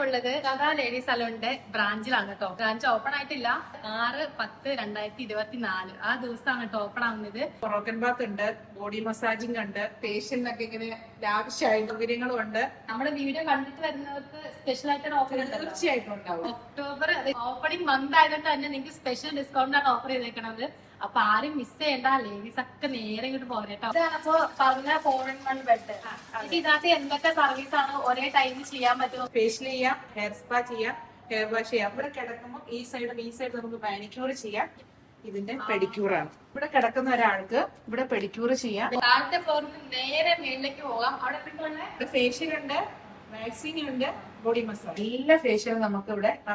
ഉള്ളത് കഥാ ലേഡി സലൂണിന്റെ ബ്രാഞ്ചിലാണ് കേട്ടോ. ബ്രാഞ്ച് ഓപ്പൺ ആയിട്ടില്ല. 6/10/2024 ആ ദിവസമാണ് കേട്ടോ ഓപ്പൺ ആവുന്നത്. പൊറോക്കൻ ബാത്ത് ഉണ്ട്, ബോഡി മസാജിങ് ഉണ്ട്, ഫേഷ്യലിനൊക്കെ ഇങ്ങനെ ലാവിഷായ സൗകര്യങ്ങളും ഉണ്ട്. നമ്മുടെ വീഡിയോ കണ്ടിട്ട് വരുന്നവർക്ക് സ്പെഷ്യൽ ആയിട്ട് ഓഫർ തീർച്ചയായിട്ടും ഉണ്ടാവും. ഒക്ടോബർ ഓപ്പണിംഗ് മന്ത് ആയതുകൊണ്ട് തന്നെ നിങ്ങൾക്ക് സ്പെഷ്യൽ ഡിസ്കൗണ്ട് ആണ് ഓഫർ ചെയ്തേക്കണത്. അപ്പൊ ആരും മിസ് ചെയ്യണ്ട. ലേഡീസ് ഒക്കെ നേരെ ഇങ്ങോട്ട് പോരട്ടോ. ഇതാണിപ്പോ പറഞ്ഞ 4-in-1 ബെഡ്. ഇതിനകത്ത് എന്തൊക്കെ സർവീസ് ആണ് ഒരേ ടൈമിൽ ചെയ്യാൻ പറ്റുമോ? ഫേഷ്യൽ ചെയ്യാം, ഹെയർ സ്പാ ചെയ്യാം, ഹെയർ വാഷ് ചെയ്യാം. ഇവിടെ കിടക്കുമ്പോൾ ഈ സൈഡ് നമുക്ക് മാനിക്യൂർ ചെയ്യാം. ഇതിന്റെ പെഡിക്യൂറാണ്. ഇവിടെ കിടക്കുന്ന ഒരാൾക്ക് ഇവിടെ പെഡിക്യൂർ ചെയ്യാം. താഴത്തെ ഫ്ലോറിൽ നേരെ മേളിലേക്ക് പോകാം. അവിടെ ഫേഷ്യൽ ഉണ്ട്, വാക്സിംഗ് ഉണ്ട്, ബോഡി മസാജ്. എല്ലാ ഫേഷ്യലും നമുക്ക് ഇവിടെ